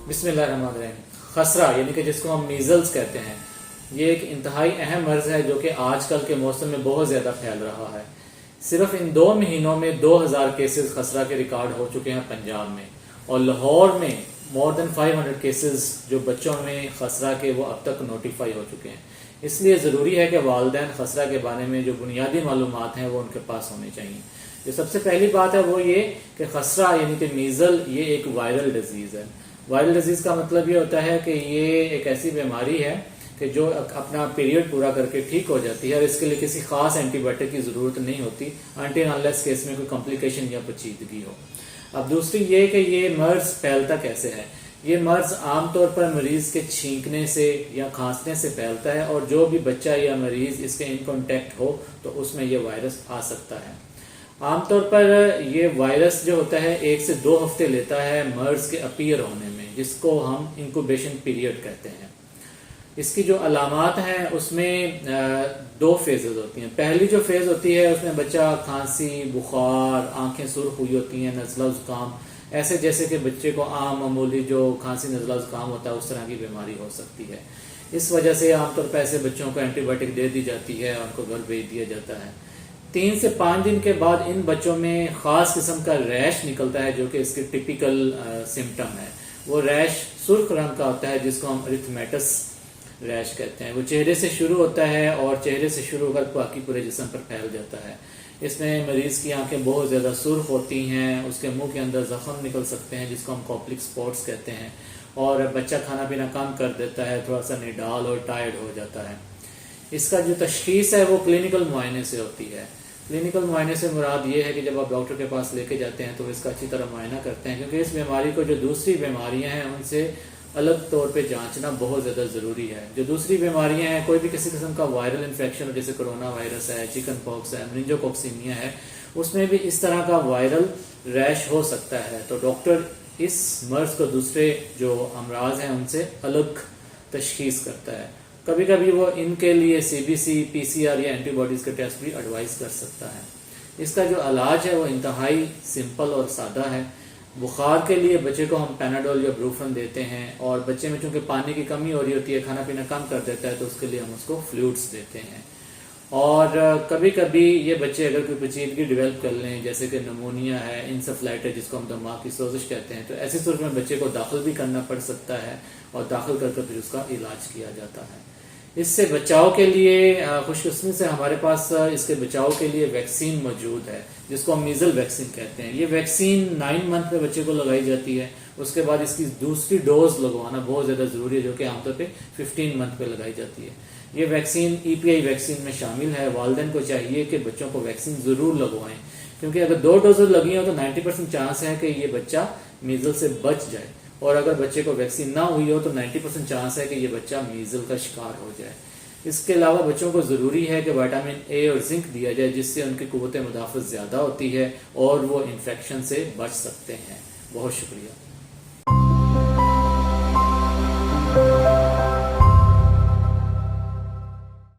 بسم اللہ الرحمن الرحیم۔ خسرہ یعنی کہ جس کو ہم میزلز کہتے ہیں، یہ ایک انتہائی اہم مرض ہے جو کہ آج کل کے موسم میں بہت زیادہ پھیل رہا ہے۔ صرف ان 2 مہینوں میں 2000 کیسز خسرہ کے ریکارڈ ہو چکے ہیں پنجاب میں، اور لاہور میں more than 500 کیسز جو بچوں میں خسرہ کے وہ اب تک نوٹیفائی ہو چکے ہیں۔ اس لیے ضروری ہے کہ والدین خسرہ کے بارے میں جو بنیادی معلومات ہیں وہ ان کے پاس ہونی چاہیے۔ جو سب سے پہلی بات ہے وہ یہ کہ خسرہ یعنی کہ میزل یہ ایک وائرل ڈیزیز ہے۔ وائرل ڈیزیز کا مطلب یہ ہوتا ہے کہ یہ ایک ایسی بیماری ہے کہ جو اپنا پیریڈ پورا کر کے ٹھیک ہو جاتی ہے، اور اس کے لیے کسی خاص اینٹی بائیوٹک کی ضرورت نہیں ہوتی انٹل انلیس کہ اس میں کوئی کمپلیکیشن یا پیچیدگی ہو۔ اب دوسری یہ کہ یہ مرض پھیلتا کیسے ہے۔ یہ مرض عام طور پر مریض کے چھینکنے سے یا کھانسنے سے پھیلتا ہے، اور جو بھی بچہ یا مریض اس کے ان کانٹیکٹ ہو تو اس میں یہ وائرس آ سکتا ہے۔ عام طور پر یہ وائرس جو ہوتا ہے 1 سے 2 ہفتے لیتا ہے مرض کے اپیئر ہونے میں، جس کو ہم انکوبیشن پیریڈ کہتے ہیں۔ اس کی جو علامات ہیں اس میں 2 فیزز ہوتی ہیں۔ پہلی جو فیز ہوتی ہے اس میں بچہ کھانسی، بخار، آنکھیں سرخ ہوئی ہوتی ہیں، نزلہ زکام، ایسے جیسے کہ بچے کو عام معمولی جو کھانسی نزلہ زکام ہوتا ہے اس طرح کی بیماری ہو سکتی ہے۔ اس وجہ سے عام طور پر ایسے بچوں کو اینٹی بائیوٹک دے دی جاتی ہے اور ان کو گھر بھیج دیا جاتا ہے۔ 3 سے 5 دن کے بعد ان بچوں میں خاص قسم کا ریش نکلتا ہے جو کہ اس کے ٹپیکل سمٹم ہے۔ وہ ریش سرخ رنگ کا ہوتا ہے جس کو ہم ارتھمیٹس ریش کہتے ہیں۔ وہ چہرے سے شروع ہوتا ہے اور چہرے سے شروع ہو کر باقی پورے جسم پر پھیل جاتا ہے۔ اس میں مریض کی آنکھیں بہت زیادہ سرخ ہوتی ہیں، اس کے منہ کے اندر زخم نکل سکتے ہیں جس کو ہم کوپلک سپاٹس کہتے ہیں، اور بچہ کھانا پینا کم کر دیتا ہے، تھوڑا سا نڈال اور ٹائرڈ ہو جاتا ہے۔ اس کا جو تشخیص ہے وہ کلینکل معائنے سے ہوتی ہے۔ کلینکل معائنے سے مراد یہ ہے کہ جب آپ ڈاکٹر کے پاس لے کے جاتے ہیں تو اس کا اچھی طرح معائنہ کرتے ہیں، کیونکہ اس بیماری کو جو دوسری بیماریاں ہیں ان سے الگ طور پہ جانچنا بہت زیادہ ضروری ہے۔ جو دوسری بیماریاں ہیں، کوئی بھی کسی قسم کا وائرل انفیکشن ہو، جیسے کرونا وائرس ہے، چکن پاکس ہے، مننجوکوکسیمیا ہے، اس میں بھی اس طرح کا وائرل ریش ہو سکتا ہے۔ تو ڈاکٹر اس مرض کو دوسرے جو امراض ہیں ان سے الگ تشخیص کرتا ہے۔ کبھی کبھی وہ ان کے لیے CBC، PCR یا اینٹی باڈیز کے ٹیسٹ بھی ایڈوائز کر سکتا ہے۔ اس کا جو علاج ہے وہ انتہائی سمپل اور سادہ ہے۔ بخار کے لیے بچے کو ہم پیناڈول یا بروفن دیتے ہیں، اور بچے میں چونکہ پانی کی کمی ہو رہی ہوتی ہے، کھانا پینا کم کر دیتا ہے، تو اس کے لیے ہم اس کو فلوئڈس دیتے ہیں۔ اور کبھی کبھی یہ بچے اگر کوئی پیچیدگی ڈیولپ کر لیں، جیسے کہ نمونیا ہے، انسفلائٹس جس کو ہم دماغ کی سوزش کہتے ہیں، تو ایسی صورت میں بچے کو داخل بھی کرنا پڑ سکتا ہے، اور داخل کر پھر اس کا علاج کیا جاتا ہے۔ اس سے بچاؤ کے لیے خوش قسمتی سے ہمارے پاس اس کے بچاؤ کے لیے ویکسین موجود ہے، جس کو ہم میزل ویکسین کہتے ہیں۔ یہ ویکسین 9 منتھ میں بچے کو لگائی جاتی ہے، اس کے بعد اس کی دوسری ڈوز لگوانا بہت زیادہ ضروری ہے جو کہ عام طور پہ 15 منتھ پہ لگائی جاتی ہے۔ یہ ویکسین EPI ویکسین میں شامل ہے۔ والدین کو چاہیے کہ بچوں کو ویکسین ضرور لگوائیں، کیونکہ اگر 2 ڈوزز لگی ہوں تو 90% چانس ہے کہ یہ بچہ میزل سے بچ جائے، اور اگر بچے کو ویکسین نہ ہوئی ہو تو 90% چانس ہے کہ یہ بچہ میزل کا شکار ہو جائے۔ اس کے علاوہ بچوں کو ضروری ہے کہ وٹامن A اور زنک دیا جائے، جس سے ان کی قوت مدافعت زیادہ ہوتی ہے اور وہ انفیکشن سے بچ سکتے ہیں۔ بہت شکریہ۔